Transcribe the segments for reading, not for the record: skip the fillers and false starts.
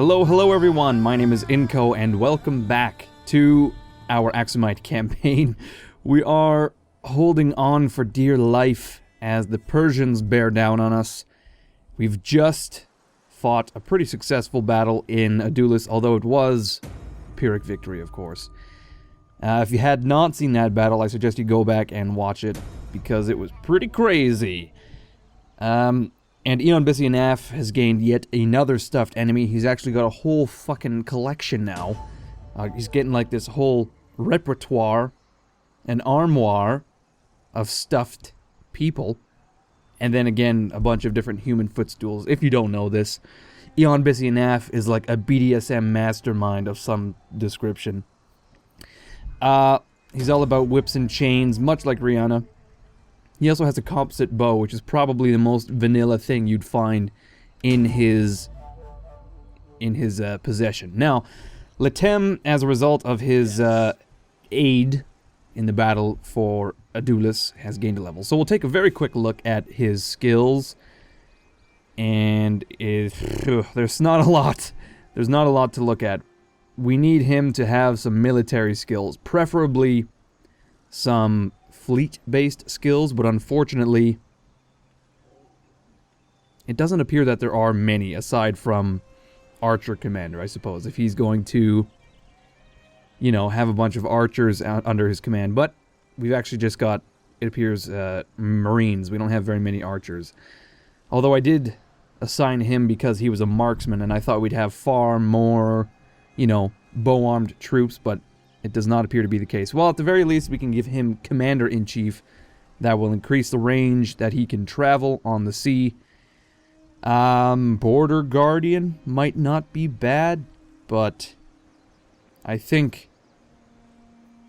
Hello everyone, my name is Inko and welcome back to our Axumite campaign. We are holding on for dear life as the Persians bear down on us. We've just fought a pretty successful battle in Adulis, although it was Pyrrhic victory, of course. If you had not seen that battle, I suggest you go back and watch it, because it was pretty crazy. And Eon Bisianaf has gained yet another stuffed enemy. He's actually got a whole fucking collection now. He's getting like this whole repertoire, an armoire of stuffed people. And then again, a bunch of different human footstools. If you don't know this, Eon Bisianaf is like a BDSM mastermind of some description. He's all about whips and chains, much like Rihanna. He also has a composite bow, which is probably the most vanilla thing you'd find in his possession. Now, Letem, as a result of his aid in the battle for Adulis, has gained a level. So we'll take a very quick look at his skills. And there's not a lot. There's not a lot to look at. We need him to have some military skills, preferably some fleet-based skills, but unfortunately, it doesn't appear that there are many, aside from Archer Commander, I suppose, if he's going to, you know, have a bunch of archers under his command. But we've actually just got, it appears, Marines. We don't have very many archers. Although I did assign him because he was a marksman, and I thought we'd have far more, you know, bow-armed troops, but it does not appear to be the case. Well, at the very least, we can give him Commander-in-Chief. That will increase the range that he can travel on the sea. Border Guardian might not be bad, but I think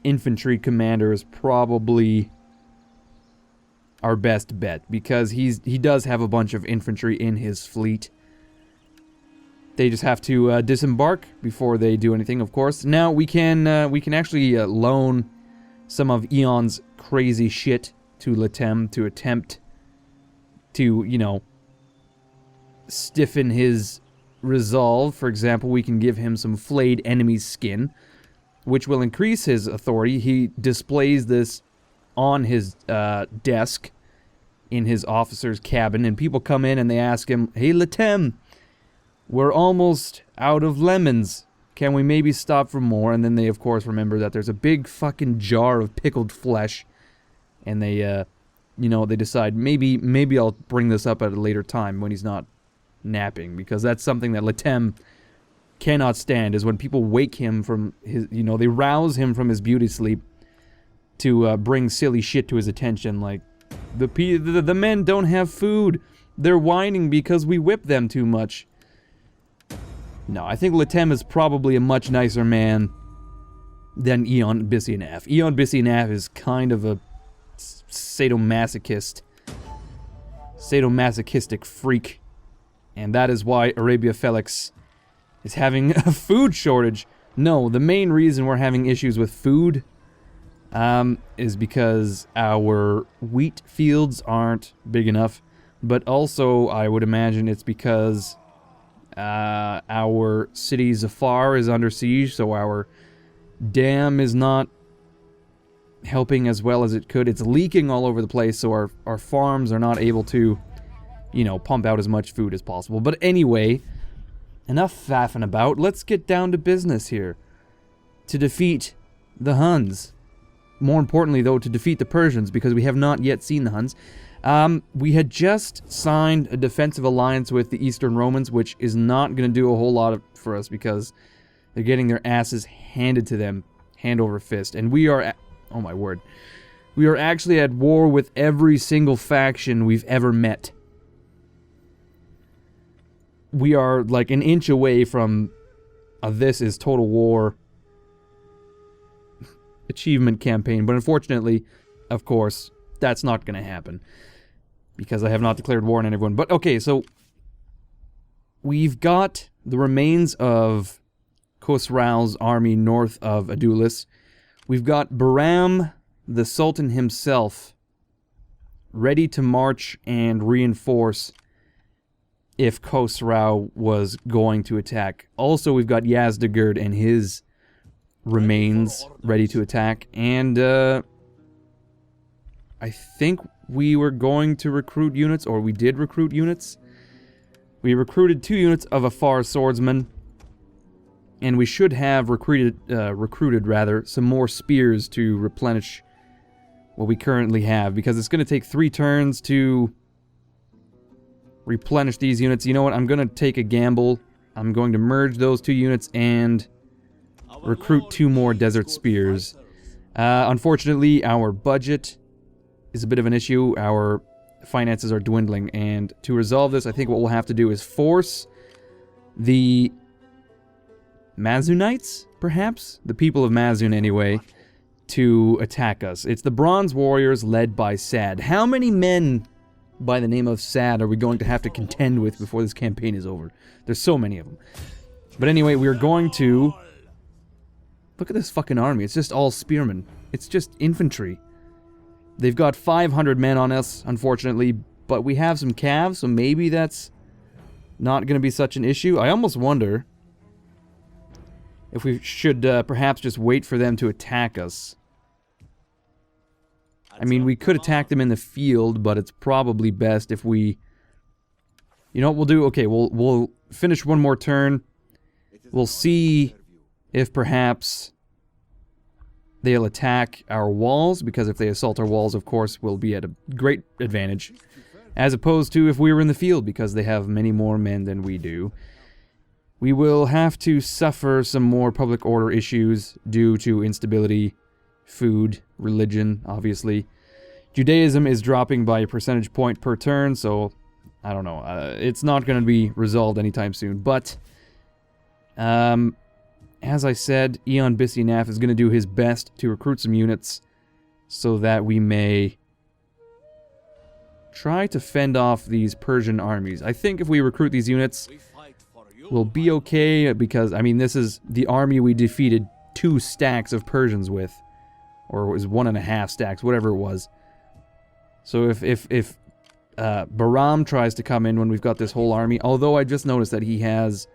Infantry Commander is probably our best bet, because he does have a bunch of infantry in his fleet. They just have to disembark before they do anything, of course. Now, we can actually loan some of Eon's crazy shit to Letem to attempt to, you know, stiffen his resolve. For example, we can give him some flayed enemy skin, which will increase his authority. He displays this on his desk in his officer's cabin, and people come in and they ask him, "Hey, Letem, we're almost out of lemons. Can we maybe stop for more?" And then they, of course, remember that there's a big fucking jar of pickled flesh. And they, you know, they decide, maybe I'll bring this up at a later time when he's not napping. Because that's something that Letem cannot stand, is when people wake him from his, you know, they rouse him from his beauty sleep to bring silly shit to his attention. Like, the men don't have food. They're whining because we whip them too much. No, I think Letem is probably a much nicer man than Eon Bisianaf. Eon Bisianaf is kind of a sadomasochistic freak. And that is why Arabia Felix is having a food shortage. No, the main reason we're having issues with food is because our wheat fields aren't big enough. But also, I would imagine it's because our city Zafar is under siege, so our dam is not helping as well as it could. It's leaking all over the place, so our farms are not able to, you know, pump out as much food as possible. But anyway, enough faffing about. Let's get down to business here. To defeat the Huns. More importantly, though, to defeat the Persians, because we have not yet seen the Huns. We had just signed a defensive alliance with the Eastern Romans, which is not going to do a whole lot for us, because they're getting their asses handed to them, hand over fist. And we are, oh my word, we are actually at war with every single faction we've ever met. We are like an inch away from this is Total War achievement campaign, but unfortunately, of course, that's not going to happen, because I have not declared war on anyone. But okay, so we've got the remains of Khosrau's army north of Adulis. We've got Bahram, the Sultan himself, ready to march and reinforce if Khosrau was going to attack. Also, we've got Yazdegerd and his remains ready to attack. And I think we were going to recruit units, or we did recruit units. We recruited 2 units of Afar swordsmen. And we should have recruited some more spears to replenish what we currently have, because it's going to take 3 turns to replenish these units. You know what? I'm going to take a gamble. I'm going to merge those 2 units and recruit 2 more desert spears. Unfortunately, our budget is a bit of an issue. Our finances are dwindling, and to resolve this, I think what we'll have to do is force the Mazunites, perhaps? The people of Mazun, anyway, to attack us. It's the Bronze Warriors led by Sad. How many men by the name of Sad are we going to have to contend with before this campaign is over? There's so many of them. But anyway, we're going to... Look at this fucking army. It's just all spearmen. It's just infantry. They've got 500 men on us, unfortunately, but we have some calves, so maybe that's not going to be such an issue. I almost wonder if we should perhaps just wait for them to attack us. I mean, we could attack them in the field, but it's probably best if we... You know what we'll do? Okay, we'll finish one more turn. We'll see if perhaps they'll attack our walls, because if they assault our walls, of course, we'll be at a great advantage. As opposed to if we were in the field, because they have many more men than we do. We will have to suffer some more public order issues due to instability, food, religion, obviously. Judaism is dropping by a percentage point per turn, so I don't know. It's not going to be resolved anytime soon. But, as I said, Eon Bisinaf is going to do his best to recruit some units so that we may try to fend off these Persian armies. I think if we recruit these units, we'll be okay, because, I mean, this is the army we defeated 2 stacks of Persians with. Or it was 1.5 stacks, whatever it was. So if Bahram tries to come in when we've got this whole army, although I just noticed that he has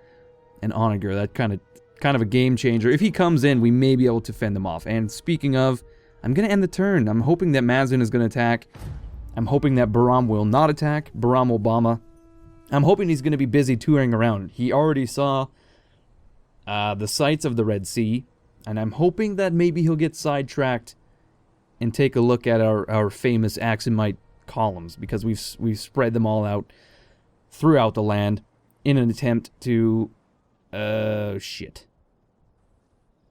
an onager, that kind of a game changer. If he comes in, we may be able to fend them off. And speaking of, I'm going to end the turn. I'm hoping that Mazun is going to attack. I'm hoping that Bahram will not attack. Bahram Obama. I'm hoping he's going to be busy touring around. He already saw the sights of the Red Sea, and I'm hoping that maybe he'll get sidetracked and take a look at our famous Axumite columns, because we've spread them all out throughout the land in an attempt to... shit.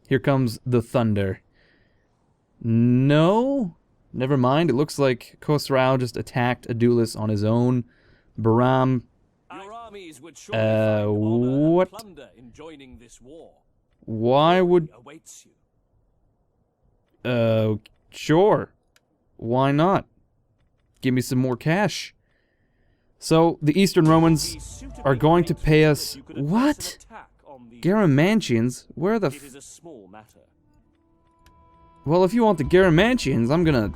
Here comes the thunder. No? Never mind. It looks like Khosrau just attacked Adulis on his own. Bahram... what? Why would... sure. Why not? Give me some more cash. So, the Eastern Romans are going to pay us... What? Garamantians? Where the Well, if you want the Garamantians, I'm gonna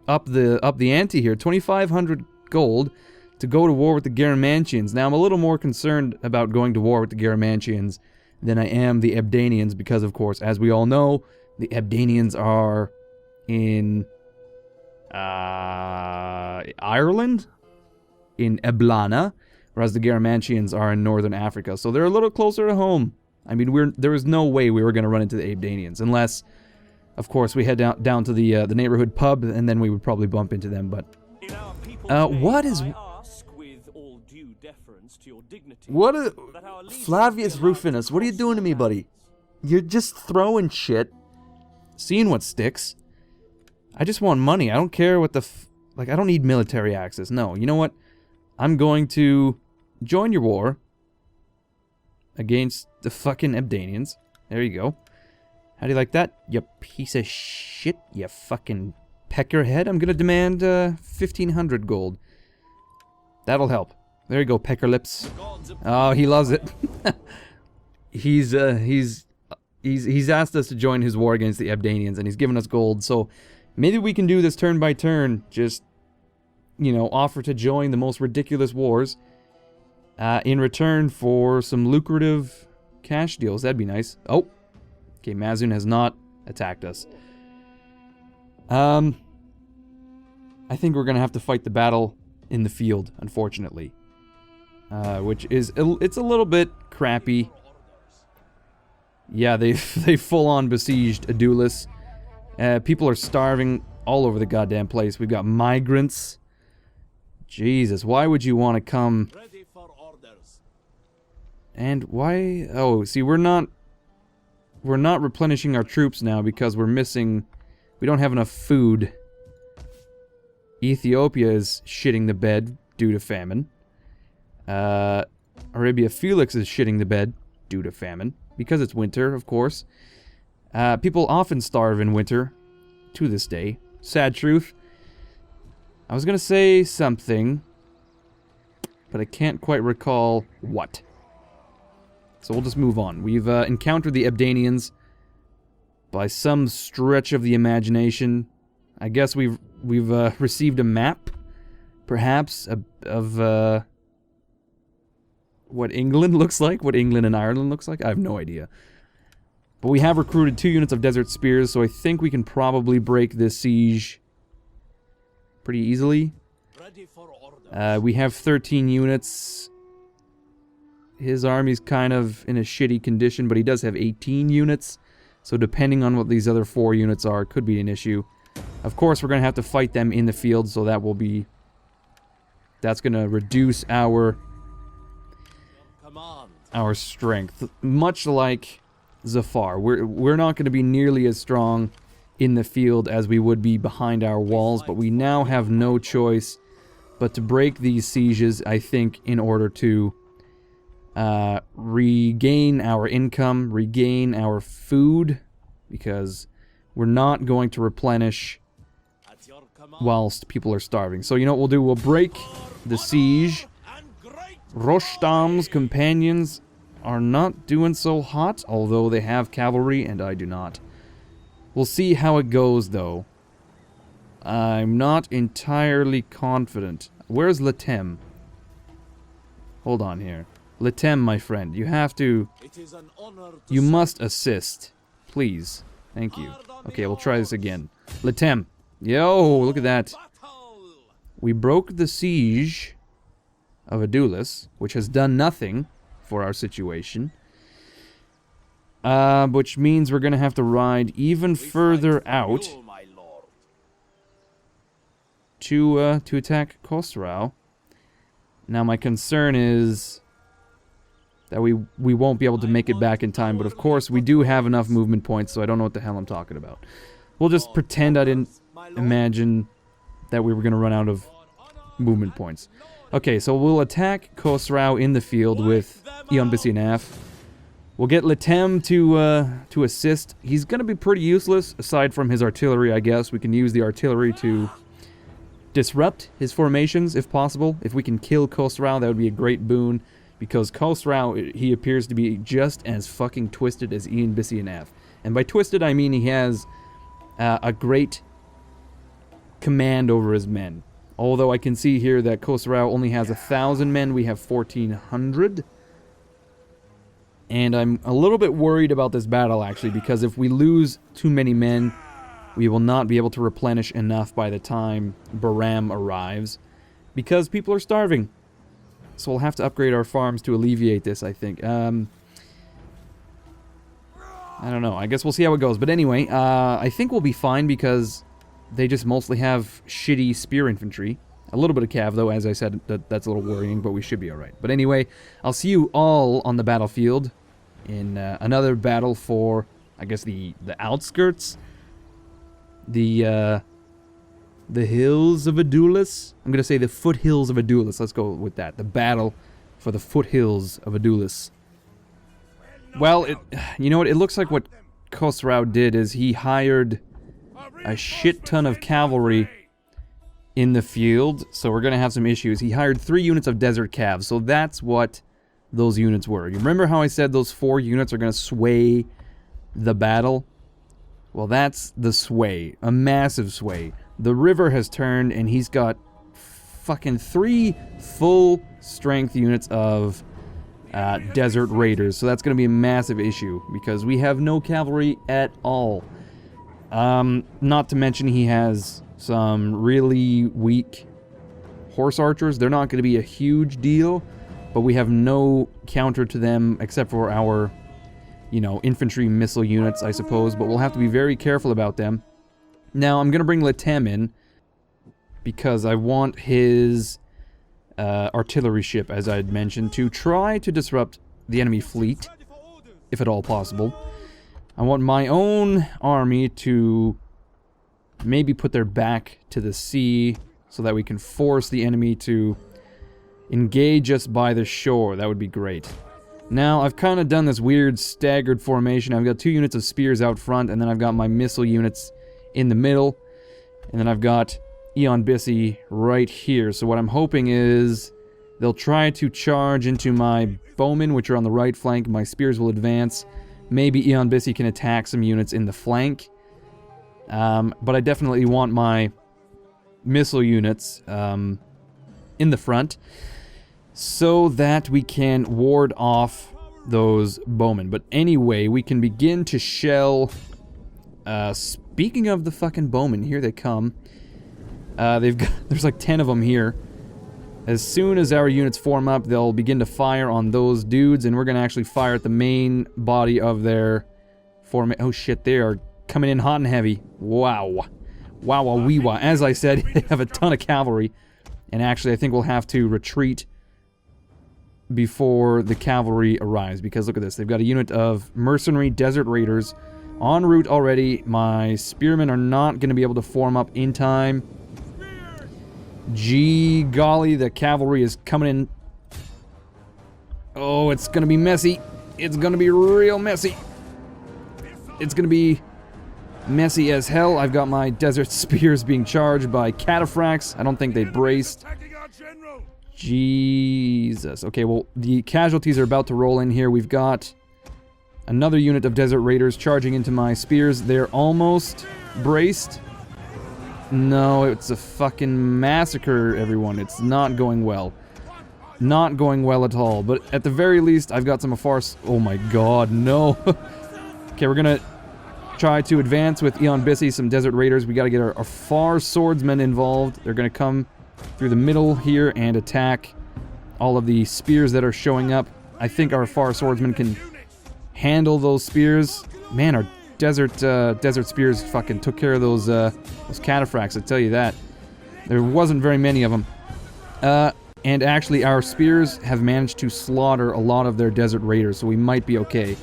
up the ante here. 2,500 gold to go to war with the Garamantians. Now, I'm a little more concerned about going to war with the Garamantians than I am the Ebdanians, because, of course, as we all know, the Ebdanians are in Ireland, in Eblana, whereas the Garamantians are in northern Africa. So they're a little closer to home. I mean, there was no way we were going to run into the Ebdanians, unless, of course, we head down to the neighborhood pub, and then we would probably bump into them. But what is... Flavius Rufinus, what are you doing to me, buddy? You're just throwing shit, seeing what sticks. I just want money. I don't care what the... Like, I don't need military access. No, you know what? I'm going to join your war against the fucking Ebdanians. There you go. How do you like that, you piece of shit, you fucking peckerhead? I'm gonna demand 1,500 gold. That'll help. There you go, Peckerlips. Oh, he loves it. He's asked us to join his war against the Ebdanians, and he's given us gold. So maybe we can do this turn by turn. Just, you know, offer to join the most ridiculous wars, in return for some lucrative cash deals. That'd be nice. Oh, okay, Mazun has not attacked us. I think we're gonna have to fight the battle in the field, unfortunately. Which is, it's a little bit crappy. Yeah, they full-on besieged Adulis. People are starving all over the goddamn place. We've got migrants. Jesus, why would you want to come? And why? Oh, see, we're not replenishing our troops now because we're missing. We don't have enough food. Ethiopia is shitting the bed due to famine. Arabia Felix is shitting the bed due to famine because it's winter, of course. People often starve in winter to this day. Sad truth. I was gonna say something, but I can't quite recall what. So we'll just move on. We've encountered the Abdanians by some stretch of the imagination. I guess we've received a map, perhaps, of what England looks like, what England and Ireland looks like. I have no idea. But we have recruited 2 units of Desert Spears, so I think we can probably break this siege pretty easily. We have 13 units. His army's kind of in a shitty condition, but he does have 18 units. So depending on what these other 4 units are, it could be an issue. Of course, we're going to have to fight them in the field, so that will be... That's going to reduce our strength. Much like Zafar. We're not going to be nearly as strong in the field as we would be behind our walls, but we now have no choice but to break these sieges, I think, in order to regain our income, regain our food, because we're not going to replenish whilst people are starving. So you know what we'll do? We'll break the siege. Rostam's companions are not doing so hot, although they have cavalry and I do not. We'll see how it goes, though. I'm not entirely confident. Where's Latem? Hold on here. Latem, my friend, you have to... You must assist. Please. Thank you. Okay, we'll try this again. Latem. Yo, look at that. We broke the siege of Adulis, which has done nothing for our situation. Which means we're going to have to ride even further out to attack Khosrau. Now, my concern is that we won't be able to make it back in time, but of course we do have enough movement points, so I don't know what the hell I'm talking about. We'll just pretend I didn't imagine that we were going to run out of movement points. Okay, so we'll attack Khosrau in the field with Ion Bisinaf. We'll get Latem to assist. He's going to be pretty useless, aside from his artillery, I guess. We can use the artillery to disrupt his formations, if possible. If we can kill Khosrau, that would be a great boon, because Khosrau, he appears to be just as fucking twisted as Ion Bisinaf. And by twisted, I mean he has a great command over his men. Although I can see here that Khosrau only has 1,000 men, we have 1,400. And I'm a little bit worried about this battle, actually, because if we lose too many men, we will not be able to replenish enough by the time Bahram arrives, because people are starving. So we'll have to upgrade our farms to alleviate this, I think. I don't know. I guess we'll see how it goes. But anyway, I think we'll be fine because they just mostly have shitty spear infantry. A little bit of cav, though, as I said, that's a little worrying, but we should be alright. But anyway, I'll see you all on the battlefield in another battle for, I guess, the outskirts. The hills of Adulis. I'm going to say the foothills of Adulis. Let's go with that. The battle for the foothills of Adulis. Well, you know what? It looks like what Khosrau did is he hired a shit ton of cavalry in the field, so we're going to have some issues. He hired 3 units of desert calves, so that's what those units were. You remember how I said those 4 units are going to sway the battle? Well, that's the sway. A massive sway. The river has turned, and he's got fucking 3 full strength units of desert raiders. So that's going to be a massive issue because we have no cavalry at all. Not to mention he has some really weak horse archers. They're not going to be a huge deal, but we have no counter to them except for our, you know, infantry missile units, I suppose, but we'll have to be very careful about them. Now, I'm going to bring Letem in because I want his artillery ship, as I had mentioned, to try to disrupt the enemy fleet, if at all possible. I want my own army to maybe put their back to the sea so that we can force the enemy to engage us by the shore. That would be great. Now, I've kind of done this weird staggered formation. I've got 2 units of spears out front, and then I've got my missile units in the middle, and then I've got Eon Bissy right here. So what I'm hoping is they'll try to charge into my bowmen, which are on the right flank. My spears will advance. Maybe Eon Bissy can attack some units in the flank. But I definitely want my missile units in the front so that we can ward off those bowmen. But anyway, we can begin to shell... speaking of the fucking bowmen, here they come. There's like 10 of them here. As soon as our units form up, they'll begin to fire on those dudes, and we're gonna actually fire at the main body of their formation. Oh shit, they are coming in hot and heavy. Wow. Wow-wah-wee-wah. As I said, they have a ton of cavalry, and actually I think we'll have to retreat before the cavalry arrives, because look at this. They've got a unit of mercenary desert raiders en route already. My spearmen are not going to be able to form up in time. Gee golly, the cavalry is coming in. Oh, it's going to be messy. It's going to be real messy. It's going to be messy as hell. I've got my desert spears being charged by cataphracts. I don't think they braced. Jesus. Okay, well, the casualties are about to roll in here. We've got another unit of desert raiders charging into my spears. They're almost braced. No, it's a fucking massacre, everyone. It's not going well. Not going well at all. But at the very least, I've got some Afar... Oh my god, no. Okay, we're gonna try to advance with Eon Bissy, some desert raiders. We gotta get our Afar swordsmen involved. They're gonna come through the middle here and attack all of the spears that are showing up. I think our Afar swordsmen can handle those spears. Man, our desert spears fucking took care of those cataphracts, I tell you that. There wasn't very many of them. And actually, our spears have managed to slaughter a lot of their desert raiders, so we might be okay.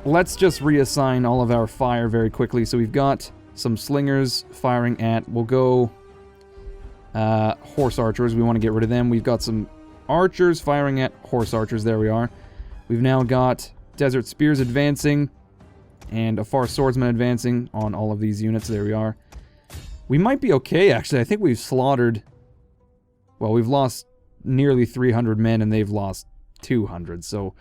Let's just reassign all of our fire very quickly. So we've got some slingers firing at... We'll go... horse archers. We want to get rid of them. We've got some archers firing at horse archers. There we are. We've now got desert spears advancing and Afar swordsman advancing on all of these units. There we are. We might be okay, actually. I think we've slaughtered... Well, we've lost nearly 300 men and they've lost 200, so...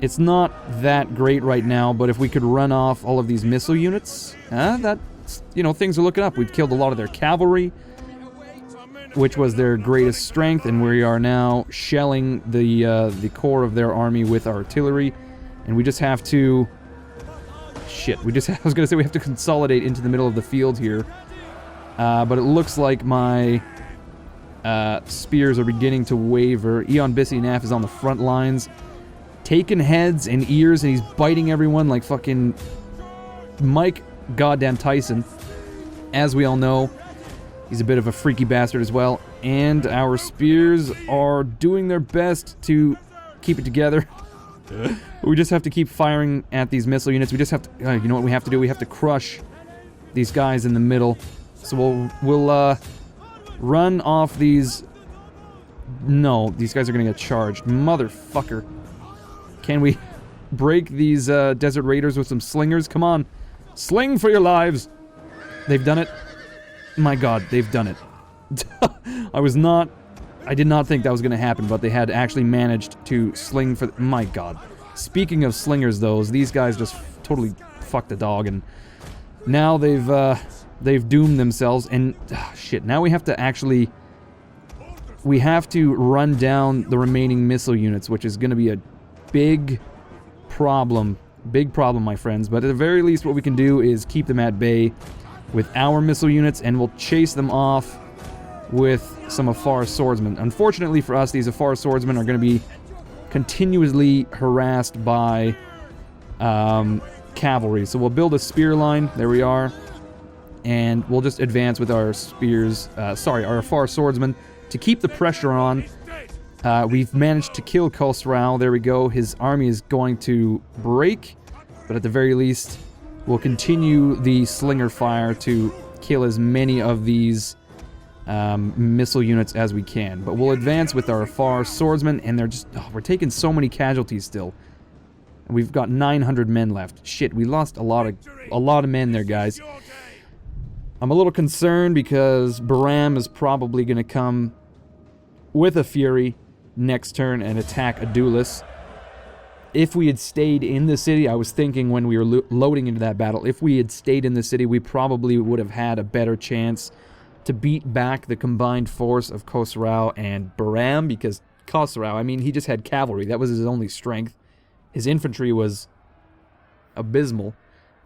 It's not that great right now, but if we could run off all of these missile units, that's, you know, things are looking up. We've killed a lot of their cavalry, which was their greatest strength, and we are now shelling the core of their army with artillery, and we just have to... Shit, I was gonna say we have to consolidate into the middle of the field here, but it looks like my spears are beginning to waver. Eon Bissy Naf is on the front lines, taking heads and ears, and he's biting everyone like fucking Mike goddamn Tyson. As we all know, he's a bit of a freaky bastard as well. And our spears are doing their best to keep it together. We just have to keep firing at these missile units. We just have to... you know what we have to do? We have to crush these guys in the middle. So we'll run off these... No, these guys are going to get charged. Motherfucker. Can we break these desert raiders with some slingers? Come on. Sling for your lives. They've done it. My god, they've done it. I did not think that was going to happen, but they had actually managed to sling for... My god. Speaking of slingers, though, these guys just totally fucked the dog, and now they've They've doomed themselves, and shit, now we have to actually... We have to run down the remaining missile units, which is going to be a big problem. Big problem, my friends. But at the very least, what we can do is keep them at bay with our missile units, and we'll chase them off with some Zafar swordsmen. Unfortunately for us, these Zafar swordsmen are going to be continuously harassed by cavalry. So we'll build a spear line. There we are. And we'll just advance with our spears, our Zafar swordsmen to keep the pressure on. We've managed to kill Khosrau. There we go. His army is going to break, but at the very least, we'll continue the slinger fire to kill as many of these missile units as we can. But we'll advance with our Zafar swordsmen, and they're just... Oh, we're taking so many casualties still. And we've got 900 men left. Shit, we lost a lot of men there, guys. I'm a little concerned because Bahram is probably going to come with a fury next turn and attack Adulis. If we had stayed in the city, I was thinking when we were loading into that battle, if we had stayed in the city, we probably would have had a better chance to beat back the combined force of Khosrau and Bahram, because Khosrau, I mean, he just had cavalry. That was his only strength. His infantry was abysmal.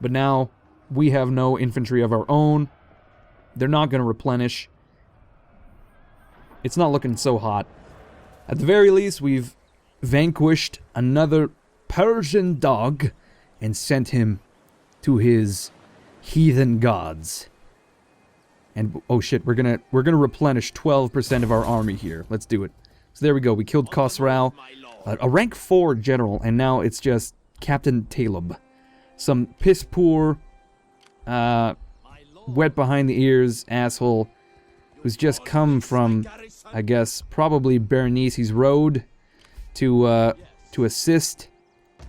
But now we have no infantry of our own. They're not going to replenish. It's not looking so hot. At the very least, we've vanquished another Persian dog and sent him to his heathen gods. And oh shit, we're gonna replenish 12% of our army here. Let's do it. So there we go. We killed Khosrau, a rank 4 general, and now it's just Captain Talib, some piss poor, wet behind the ears asshole who's just come from, I guess, probably Berenice. He's rode to assist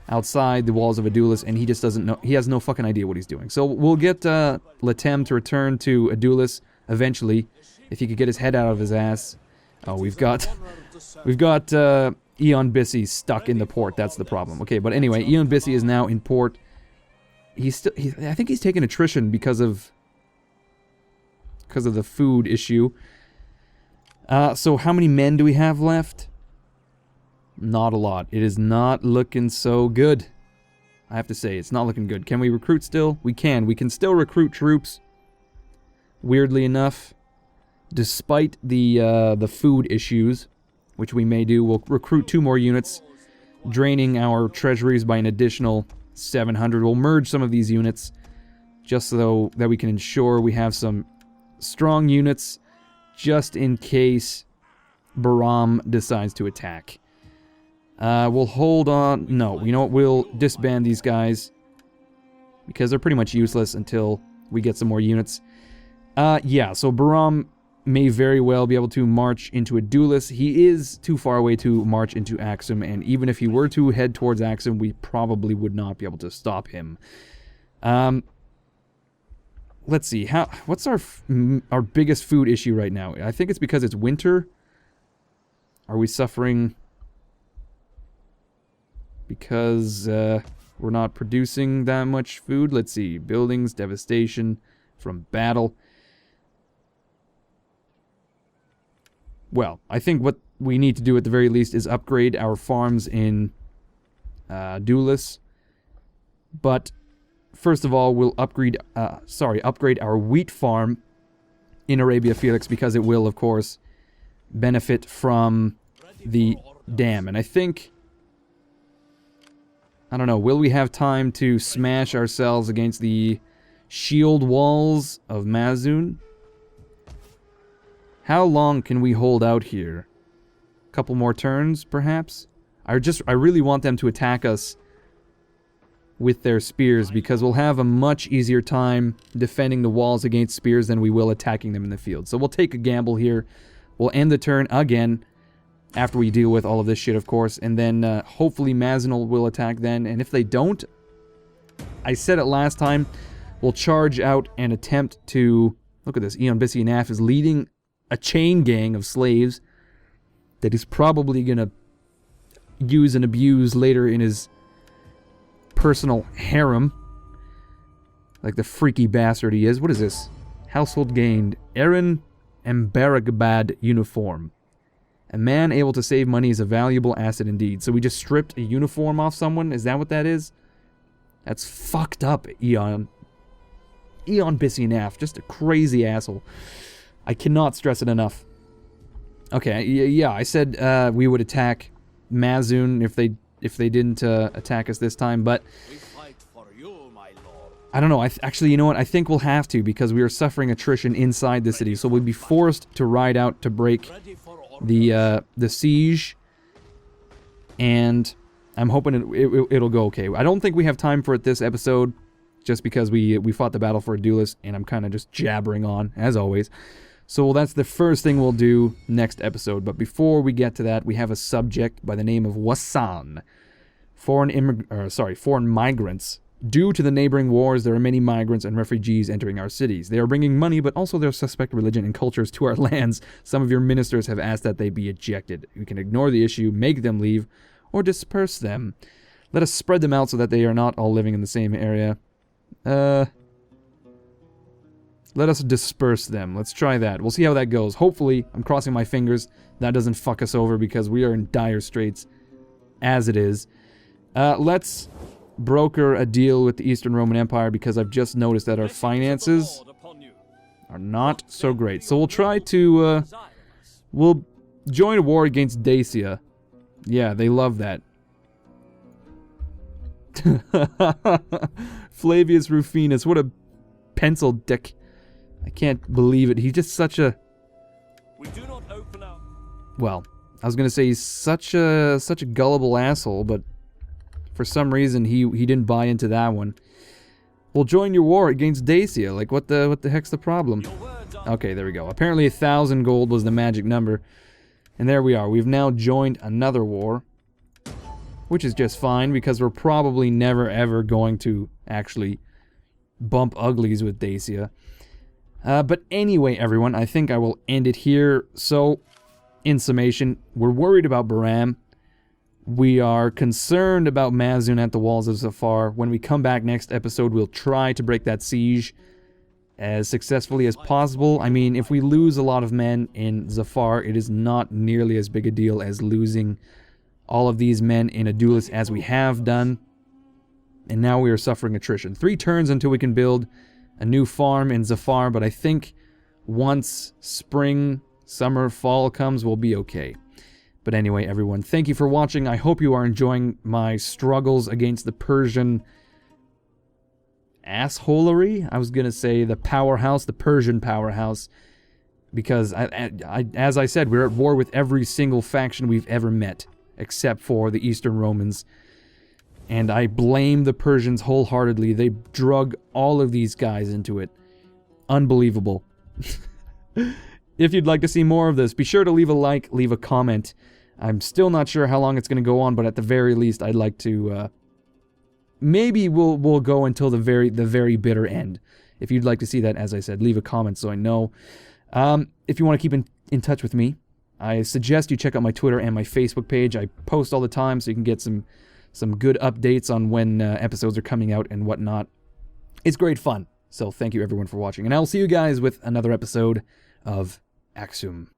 outside the walls of Adulis, and he just doesn't know. He has no fucking idea what he's doing. So we'll get Latem to return to Adulis eventually, if he could get his head out of his ass. Oh, we've got Eon Bissy stuck in the port. That's the problem. Okay, but anyway, Eon Bissy is now in port. I think he's taking attrition because of the food issue. So how many men do we have left? Not a lot. It is not looking so good. I have to say, it's not looking good. Can we recruit still? We can. We can still recruit troops. Weirdly enough, despite the food issues, which we may do, we'll recruit 2 more units, draining our treasuries by an additional 700. We'll merge some of these units just so that we can ensure we have some strong units just in case Bahram decides to attack. We'll hold on. No, you know what? We'll disband these guys because they're pretty much useless until we get some more units. Yeah, so Bahram may very well be able to march into Adulis. He is too far away to march into Axum, and even if he were to head towards Axum, we probably would not be able to stop him. Let's see. What's our biggest food issue right now? I think it's because it's winter. Are we suffering because we're not producing that much food? Let's see. Buildings, devastation from battle. Well, I think what we need to do at the very least is upgrade our farms in Dulis. But first of all, we'll upgrade our wheat farm in Arabia Felix, because it will, of course, benefit from the dam. And I think, I don't know, will we have time to smash ourselves against the shield walls of Mazun? How long can we hold out here? A couple more turns, perhaps? I really want them to attack us with their spears, because we'll have a much easier time defending the walls against spears than we will attacking them in the field. So we'll take a gamble here. We'll end the turn again after we deal with all of this shit, of course, and then hopefully Mazunal will attack then. And if they don't, I said it last time, we'll charge out and attempt to... Look at this. Eon Bissy Naf is leading a chain gang of slaves that he's probably gonna use and abuse later in his personal harem, like the freaky bastard he is. What is this? Household gained. Aaron Embaragbad uniform. A man able to save money is a valuable asset indeed. So we just stripped a uniform off someone? Is that what that is? That's fucked up, Eon. Eon Bissinaf. Just a crazy asshole. I cannot stress it enough. Okay, yeah, I said we would attack Mazun if they didn't attack us this time, but I don't know. Actually, you know what? I think we'll have to because we are suffering attrition inside the city, so we'll be forced to ride out to break the siege, and I'm hoping it'll go okay. I don't think we have time for it this episode, just because we fought the battle for a duelist, and I'm kind of just jabbering on as always. So that's the first thing we'll do next episode. But before we get to that, we have a subject by the name of Wasan. Foreign migrants. Due to the neighboring wars, there are many migrants and refugees entering our cities. They are bringing money, but also their suspect religion and cultures to our lands. Some of your ministers have asked that they be ejected. We can ignore the issue, make them leave, or disperse them. Let us spread them out so that they are not all living in the same area. Let us disperse them. Let's try that. We'll see how that goes. Hopefully, I'm crossing my fingers, that doesn't fuck us over because we are in dire straits as it is. Let's broker a deal with the Eastern Roman Empire because I've just noticed that our finances are not so great. So we'll try to, we'll join a war against Dacia. Yeah, they love that. Flavius Rufinus, what a pencil dick. I can't believe it. He's just such a... We do not open up. Well, I was gonna say he's such a gullible asshole, but for some reason he didn't buy into that one. Well, join your war against Dacia. Like, what the heck's the problem? Okay, there we go. Apparently 1,000 gold was the magic number, and there we are. We've now joined another war, which is just fine because we're probably never ever going to actually bump uglies with Dacia. But anyway, everyone, I think I will end it here. So, in summation, we're worried about Baram. We are concerned about Mazun at the walls of Zafar. When we come back next episode, we'll try to break that siege as successfully as possible. I mean, if we lose a lot of men in Zafar, it is not nearly as big a deal as losing all of these men in a duelist as we have done. And now we are suffering attrition. 3 turns until we can build a new farm in Zafar, but I think once spring, summer, fall comes, we'll be okay. But anyway, everyone, thank you for watching. I hope you are enjoying my struggles against the Persian assholery. I was going to say the powerhouse, the Persian powerhouse, because as I said, we're at war with every single faction we've ever met, except for the Eastern Romans. And I blame the Persians wholeheartedly. They drug all of these guys into it. Unbelievable. If you'd like to see more of this, be sure to leave a like, leave a comment. I'm still not sure how long it's going to go on, but at the very least, I'd like to... maybe we'll go until the very bitter end. If you'd like to see that, as I said, leave a comment so I know. If you want to keep in touch with me, I suggest you check out my Twitter and my Facebook page. I post all the time, so you can get some good updates on when episodes are coming out and whatnot. It's great fun. So thank you everyone for watching, and I'll see you guys with another episode of Axum.